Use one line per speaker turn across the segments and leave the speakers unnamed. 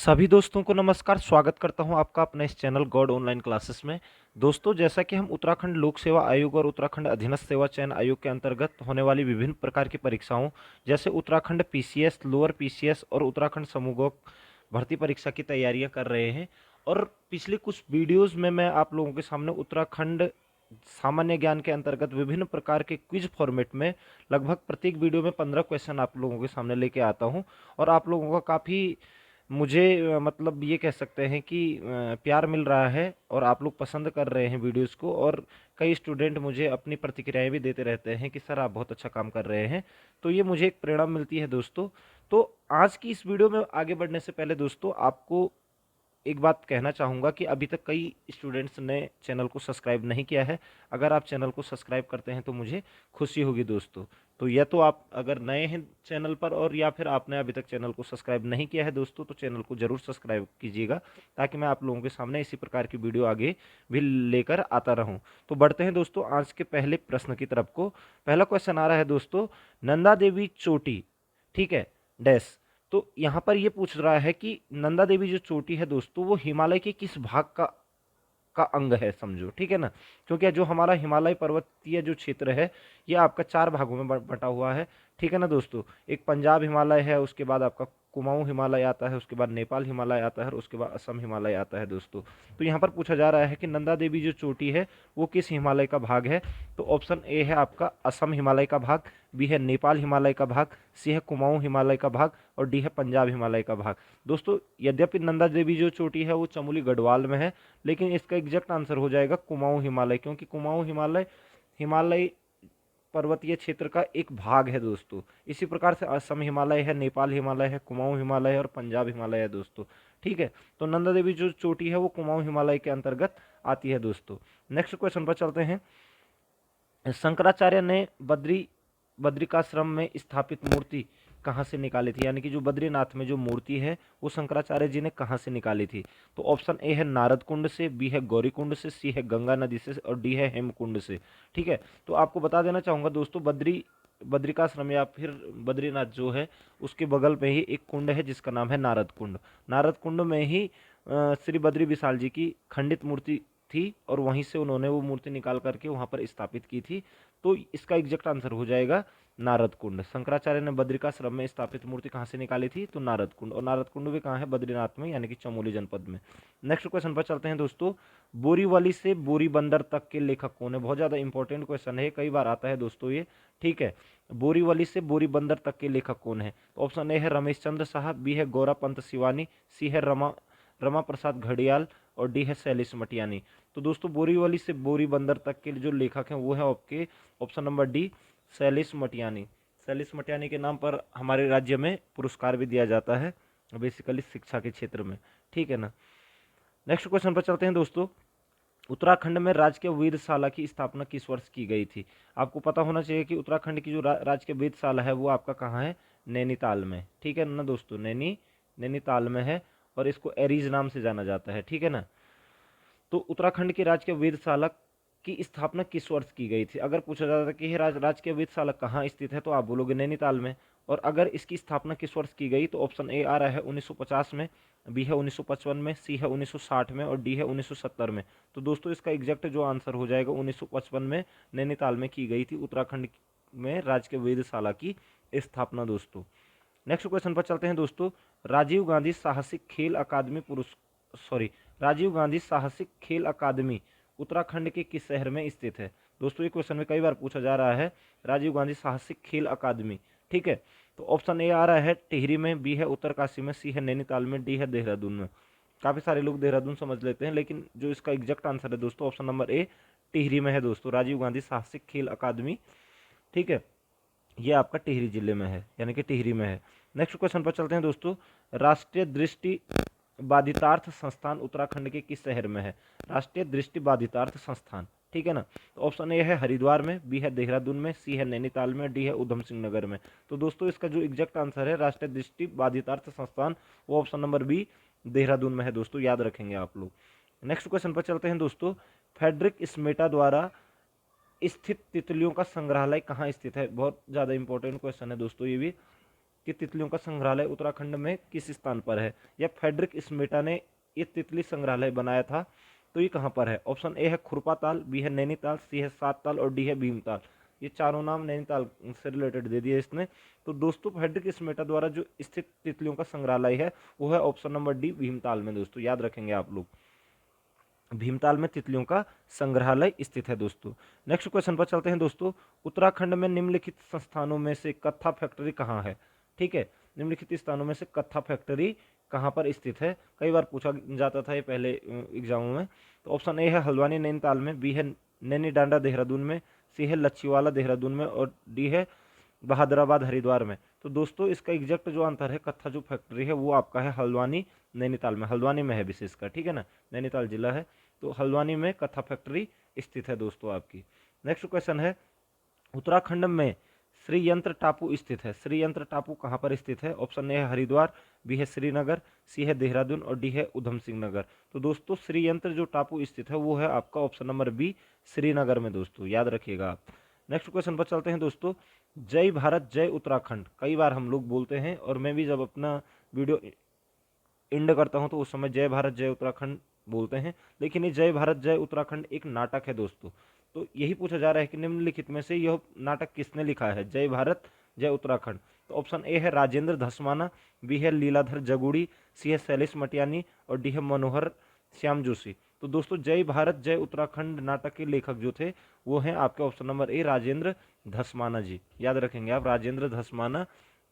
सभी दोस्तों को नमस्कार। स्वागत करता हूं आपका अपने इस चैनल गॉड ऑनलाइन क्लासेस में। दोस्तों, जैसा कि हम उत्तराखंड लोक सेवा आयोग और उत्तराखंड अधीनस्थ सेवा चयन आयोग के अंतर्गत होने वाली विभिन्न प्रकार की परीक्षाओं जैसे उत्तराखंड पीसीएस, लोअर पीसीएस और उत्तराखंड समूह भर्ती परीक्षा की तैयारियां कर रहे हैं। और पिछले कुछ वीडियोस में मैं आप लोगों के सामने उत्तराखंड सामान्य ज्ञान के अंतर्गत विभिन्न प्रकार के क्विज फॉर्मेट में लगभग प्रत्येक वीडियो में 15 क्वेश्चन आप लोगों के सामने लेके आता हूं। और आप लोगों का काफ़ी मुझे मतलब ये कह सकते हैं कि प्यार मिल रहा है और आप लोग पसंद कर रहे हैं वीडियोस को। और कई स्टूडेंट मुझे अपनी प्रतिक्रियाएं भी देते रहते हैं कि सर आप बहुत अच्छा काम कर रहे हैं। तो ये मुझे एक प्रेरणा मिलती है दोस्तों। तो आज की इस वीडियो में आगे बढ़ने से पहले दोस्तों आपको एक बात कहना चाहूँगा कि अभी तक कई स्टूडेंट्स ने चैनल को सब्सक्राइब नहीं किया है। अगर आप चैनल को सब्सक्राइब करते हैं तो मुझे खुशी होगी दोस्तों। तो या तो आप अगर नए हैं चैनल पर और या फिर आपने अभी तक चैनल को सब्सक्राइब नहीं किया है दोस्तों, तो चैनल को ज़रूर सब्सक्राइब कीजिएगा ताकि मैं आप लोगों के सामने इसी प्रकार की वीडियो आगे भी लेकर आता रहूं। तो बढ़ते हैं दोस्तों आज के पहले प्रश्न की तरफ को। पहला क्वेश्चन आ रहा है दोस्तों, नंदा देवी चोटी, ठीक है, डैश। तो यहाँ पर ये पूछ रहा है कि नंदा देवी जो चोटी है दोस्तों वो हिमालय के किस भाग का अंग है, समझो, ठीक है ना। क्योंकि जो हमारा हिमालय पर्वतीय जो क्षेत्र है ये आपका 4 भागों में बटा हुआ है, ठीक है ना दोस्तों। एक पंजाब हिमालय है, उसके बाद आपका कुमाऊं हिमालय आता है, उसके बाद नेपाल हिमालय आता है और उसके बाद असम हिमालय आता है दोस्तों। तो यहाँ पर पूछा जा रहा है कि नंदा देवी जो चोटी है वो किस हिमालय का भाग है। तो ऑप्शन ए है आपका असम हिमालय का भाग, बी है नेपाल हिमालय का भाग, सी है कुमाऊं हिमालय का भाग और डी है पंजाब हिमालय का भाग। दोस्तों, यद्यपि नंदा देवी जो चोटी है वो चमोली गढ़वाल में है, लेकिन इसका एग्जैक्ट आंसर हो जाएगा कुमाऊं हिमालय, क्योंकि कुमाऊं हिमालय हिमालय पर्वतीय क्षेत्र का एक भाग है दोस्तों। इसी प्रकार से असम हिमालय है, नेपाल हिमालय है, कुमाऊं हिमालय है और पंजाब हिमालय है दोस्तों, ठीक है। तो नंदा देवी जो चोटी है वो कुमाऊं हिमालय के अंतर्गत आती है दोस्तों। नेक्स्ट क्वेश्चन पर चलते हैं। शंकराचार्य ने बद्रिकाश्रम में स्थापित मूर्ति कहाँ से निकाली थी, यानी कि जो बद्रीनाथ में जो मूर्ति है वो शंकराचार्य जी ने कहाँ से निकाली थी। तो ऑप्शन ए है नारद कुंड से, बी है गौरी कुंड से, सी है गंगा नदी से और डी है हेमकुंड से, ठीक है। तो आपको बता देना चाहूँगा दोस्तों, बद्रिकाश्रम या फिर बद्रीनाथ जो है उसके बगल में ही एक कुंड है जिसका नाम है नारद कुंड। नारद कुंड में ही श्री बद्री विशाल जी की खंडित मूर्ति थी और वहीं से उन्होंने वो मूर्ति निकाल करके वहाँ पर स्थापित की थी। तो इसका एग्जैक्ट आंसर हो जाएगा नारद कुंड। शंकराचार्य ने बद्रिकाश्रम में स्थापित मूर्ति कहाँ से निकाली थी, तो नारद कुंड। और नारद कुंड भी कहाँ है, बद्रीनाथ में, यानी कि चमोली जनपद में। नेक्स्ट क्वेश्चन पर चलते हैं दोस्तों। बोरीवली से बोरीबंदर तक के लेखक कौन है। बहुत ज़्यादा इंपॉर्टेंट क्वेश्चन है, कई बार आता है दोस्तों ये, ठीक है। बोरीवली से बोरीबंदर तक के लेखक कौन है। तो ऑप्शन ए है रमेश चंद्र साहब, बी है गौरा पंत शिवानी, सी है रमा प्रसाद घड़ियाल और डी है शैलेश मटियानी। तो दोस्तों, बोरीवली से बोरीबंदर तक के जो लेखक हैं वो है आपके option number D, Shailesh Matiyani. Shailesh Matiyani के नाम पर हमारे राज्य में पुरस्कार भी दिया जाता है, बेसिकली शिक्षा के क्षेत्र में, ठीक है ना। नेक्स्ट क्वेश्चन पर चलते हैं दोस्तों। उत्तराखंड में राजकीय वेधशाला की स्थापना किस वर्ष की गई थी। आपको पता होना चाहिए कि उत्तराखंड की जो राजकीय वेधशाला है वो आपका कहाँ है, नैनीताल में, ठीक है ना दोस्तों। नैनीताल में है और इसको एरीज नाम से जाना जाता है, ठीक है ना। तो उत्तराखंड की राजकीय वेधशाला की स्थापना किस वर्ष की गई थी। अगर पूछा जाता है कि ये राजकीय वेधशाला कहाँ स्थित है तो आप बोलोगे नैनीताल में। और अगर इसकी स्थापना किस वर्ष की गई तो ऑप्शन ए आ रहा है 1950 में, बी है 1955 में, सी है 1960 में और डी है 1970 में। तो दोस्तों, इसका एग्जैक्ट जो आंसर हो जाएगा 1955 में नैनीताल में की गई थी उत्तराखंड में राजकीय वेधशाला की स्थापना दोस्तों। नेक्स्ट क्वेश्चन पर चलते हैं दोस्तों। राजीव गांधी साहसिक खेल अकादमी राजीव गांधी साहसिक खेल अकादमी उत्तराखंड के किस शहर में स्थित है। दोस्तों, ये क्वेश्चन में कई बार पूछा जा रहा है, राजीव गांधी साहसिक खेल अकादमी, ठीक है। तो ऑप्शन ए आ रहा है टिहरी में, बी है उत्तरकाशी में, सी है नैनीताल में, डी है देहरादून में। काफ़ी सारे लोग देहरादून समझ लेते हैं, लेकिन जो इसका एग्जैक्ट आंसर है दोस्तों ऑप्शन नंबर ए, टिहरी में है दोस्तों, राजीव गांधी साहसिक खेल अकादमी, ठीक है। ये आपका टिहरी जिले में है, यानी कि टिहरी में है। नेक्स्ट क्वेश्चन पर चलते हैं दोस्तों। राष्ट्रीय दृष्टि बाधितार्थ संस्थान उत्तराखंड के किस शहर में है। राष्ट्रीय दृष्टि बाधितार्थ संस्थान, ठीक है ना। तो ऑप्शन ए है हरिद्वार में, बी है देहरादून में, सी है नैनीताल में, डी है उधम सिंह नगर में। तो दोस्तों, इसका जो एग्जैक्ट आंसर है राष्ट्रीय दृष्टि बाधितार्थ संस्थान वो ऑप्शन नंबर बी, देहरादून में है दोस्तों, याद रखेंगे आप लोग। नेक्स्ट क्वेश्चन पर चलते हैं दोस्तों। फेडरिक स्मेटा द्वारा स्थित तितलियों का संग्रहालय कहाँ स्थित है। बहुत ज़्यादा इंपॉर्टेंट क्वेश्चन है दोस्तों ये भी। कि तितलियों का संग्रहालय उत्तराखंड में किस स्थान पर है, या फ्रेडरिक स्मेटा ने ये तितली संग्रहालय बनाया था, तो ये कहाँ पर है। ऑप्शन ए है खुरपाताल, बी है नैनीताल, सी है सातताल और डी है भीमताल। ये चारों नाम नैनीताल से रिलेटेड दे दिए इसने। तो दोस्तों फ्रेडरिक स्मेटा द्वारा जो स्थित तितलियों का संग्रहालय है वो है ऑप्शन नंबर डी भीमताल में दोस्तों, याद रखेंगे आप लोग। भीमताल में तितलियों का संग्रहालय स्थित है दोस्तों। नेक्स्ट क्वेश्चन पर चलते हैं दोस्तों। उत्तराखंड में निम्नलिखित संस्थानों में से कत्था फैक्ट्री कहाँ है। ठीक है, निम्नलिखित स्थानों में से कत्था फैक्ट्री कहाँ पर स्थित है, कई बार पूछा जाता था ये पहले एग्जामों में। तो ऑप्शन ए है हल्द्वानी नैनीताल में, बी है नैनी डांडा देहरादून में, सी है लच्छीवाला देहरादून में और डी है बहादुराबाद हरिद्वार में। तो दोस्तों इसका एग्जैक्ट जो आंसर है कत्था जो फैक्ट्री है वो आपका है हल्द्वानी नैनीताल में, हल्द्वानी में है विशेषकर, ठीक है ना, नैनीताल जिला है तो हल्द्वानी में कत्था फैक्ट्री स्थित है दोस्तों आपकी। नेक्स्ट क्वेश्चन है, उत्तराखंड में श्रीयंत्र टापू स्थित है, श्रीयंत्र टापू कहाँ पर स्थित है। ऑप्शन ए है हरिद्वार, बी है श्रीनगर, सी है देहरादून और डी है उधम सिंह नगर। तो दोस्तों श्रीयंत्र जो टापू स्थित है वो है आपका ऑप्शन नंबर बी श्रीनगर में दोस्तों, याद रखिएगा आप। नेक्स्ट क्वेश्चन पर चलते हैं दोस्तों। जय भारत जय उत्तराखंड कई बार हम लोग बोलते हैं और मैं भी जब अपना वीडियो एंड करता हूं तो उस समय जय भारत जय उत्तराखंड बोलते हैं, लेकिन ये जय भारत जय उत्तराखंड एक नाटक है दोस्तों। तो यही पूछा जा रहा है कि निम्नलिखित में से यह नाटक किसने लिखा है, जय भारत जय उत्तराखंड। तो ऑप्शन ए है राजेंद्र धस्माना, बी है लीलाधर जगुड़ी, सी है शैलेश मटियानी और डी है मनोहर श्याम जोशी। तो दोस्तों जय भारत जय उत्तराखंड नाटक के लेखक जो थे वो हैं आपके option number A Rajendra Dhasmana ji, याद रखेंगे आप, राजेंद्र धस्माना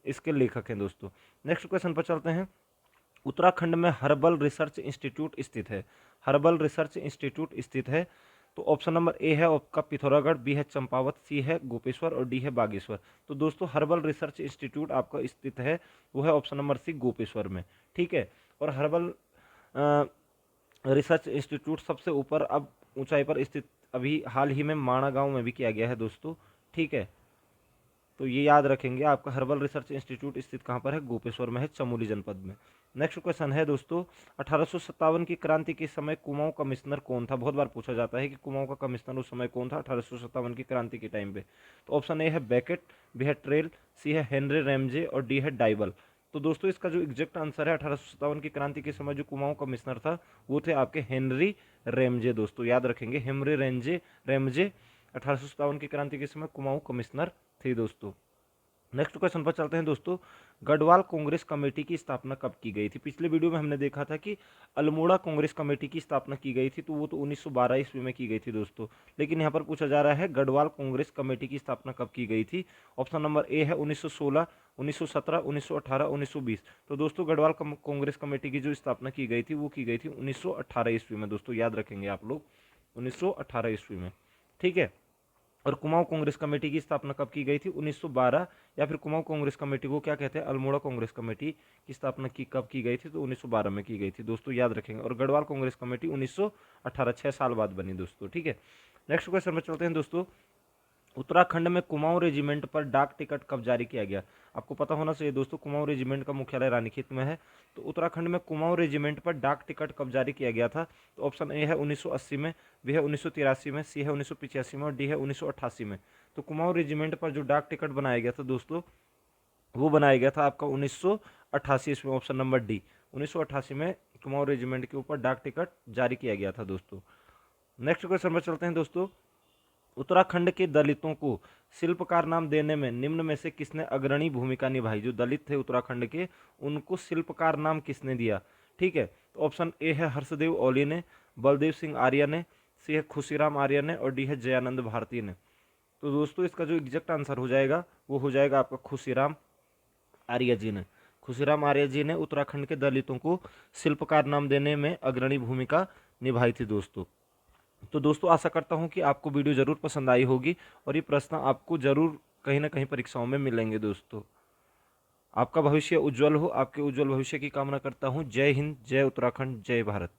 इसके लेखक हैं दोस्तों। नेक्स्ट क्वेश्चन पर चलते हैं। उत्तराखंड में हर्बल रिसर्च इंस्टीट्यूट स्थित है, हर्बल रिसर्च इंस्टीट्यूट स्थित है। तो ऑप्शन नंबर ए है आपका पिथौरागढ़, बी है चंपावत, सी है गोपेश्वर और डी है बागेश्वर। तो दोस्तों हर्बल रिसर्च इंस्टीट्यूट आपका स्थित है वो है ऑप्शन नंबर सी गोपेश्वर में, ठीक है। और हर्बल रिसर्च इंस्टीट्यूट सबसे ऊपर अब ऊंचाई पर स्थित अभी हाल ही में माणा गांव में भी किया गया है दोस्तों, ठीक है। तो ये याद रखेंगे, आपका हर्बल रिसर्च इंस्टीट्यूट स्थित कहाँ पर है, गोपेश्वर में है, चमोली जनपद में। नेक्स्ट क्वेश्चन है दोस्तों, 1857 की क्रांति के समय कुमाऊं कमिश्नर कौन था। बहुत बार पूछा जाता है कि कुमाऊं का कमिश्नर उस समय कौन था 1857 की क्रांति के टाइम पे। तो ऑप्शन ए है बैकेट, बी है ट्रेल, सी है हेनरी रैमजे और डी है डाइबल। तो दोस्तों इसका जो एग्जैक्ट आंसर है 1857 की क्रांति के समय जो कुमाऊं कमिश्नर था वो थे आपके हेनरी रैमजे दोस्तों, याद रखेंगे हेनरी रैमजे 1857 की क्रांति के समय कुमाऊं कमिश्नर थे दोस्तों। नेक्स्ट क्वेश्चन पर चलते हैं दोस्तों। गढ़वाल कांग्रेस कमेटी की स्थापना कब की गई थी। पिछले वीडियो में हमने देखा था कि अल्मोड़ा कांग्रेस कमेटी की स्थापना की गई थी, तो वो तो 1912 ईस्वी में की गई थी दोस्तों। लेकिन यहाँ पर पूछा जा रहा है गढ़वाल कांग्रेस कमेटी की स्थापना कब की गई थी। ऑप्शन नंबर ए है 1916, 1917, 1918, 1920। तो दोस्तों गढ़वाल कांग्रेस कमेटी की जो स्थापना की गई थी वो की गई थी 1918 ईस्वी में दोस्तों, याद रखेंगे आप लोग 1918 ईस्वी में, ठीक है। और कुमाऊं कांग्रेस कमेटी की स्थापना कब की गई थी 1912, या फिर कुमाऊं कांग्रेस कमेटी को क्या कहते हैं अल्मोड़ा कांग्रेस कमेटी की स्थापना की कब की गई थी, तो 1912 में की गई थी दोस्तों, याद रखेंगे। और गढ़वाल कांग्रेस कमेटी 1918, 6 साल बाद बनी दोस्तों, ठीक है। नेक्स्ट क्वेश्चन में चलते हैं दोस्तों। उत्तराखंड में कुमाऊं रेजिमेंट पर डाक टिकट कब जारी किया गया। आपको पता होना चाहिए दोस्तों कुमाऊं रेजिमेंट का मुख्यालय रानीखेत में है। तो उत्तराखंड में कुमाऊं रेजिमेंट पर डाक टिकट कब जारी किया गया था। तो ऑप्शन ए है 1980 में, बी है 1983 में, सी है 1985 में और डी है 1988 में। तो कुमाऊं रेजिमेंट पर जो डाक टिकट बनाया गया था दोस्तों वो बनाया गया था आपका 1988 में, ऑप्शन नंबर डी 1988 में कुमाऊं रेजिमेंट के ऊपर डाक टिकट जारी किया गया था दोस्तों। नेक्स्ट क्वेश्चन पर चलते हैं दोस्तों। उत्तराखंड के दलितों को शिल्पकार नाम देने में निम्न में से किसने अग्रणी भूमिका निभाई। जो दलित थे उत्तराखंड के उनको शिल्पकार नाम किसने दिया, ठीक है। तो ऑप्शन ए है हर्षदेव ओली ने, बलदेव सिंह आर्य ने, सी है खुशीराम आर्य ने और डी है जयानंद भारती ने। तो दोस्तों इसका जो एग्जैक्ट आंसर हो जाएगा वो हो जाएगा आपका खुशीराम आर्य जी ने। खुशीराम आर्य जी ने उत्तराखंड के दलितों को शिल्पकार नाम देने में अग्रणी भूमिका निभाई थी दोस्तों। तो दोस्तों आशा करता हूं कि आपको वीडियो जरूर पसंद आई होगी और ये प्रश्न आपको जरूर कहीं ना कहीं परीक्षाओं में मिलेंगे दोस्तों। आपका भविष्य उज्जवल हो, आपके उज्जवल भविष्य की कामना करता हूं। जय हिंद, जय उत्तराखंड, जय भारत।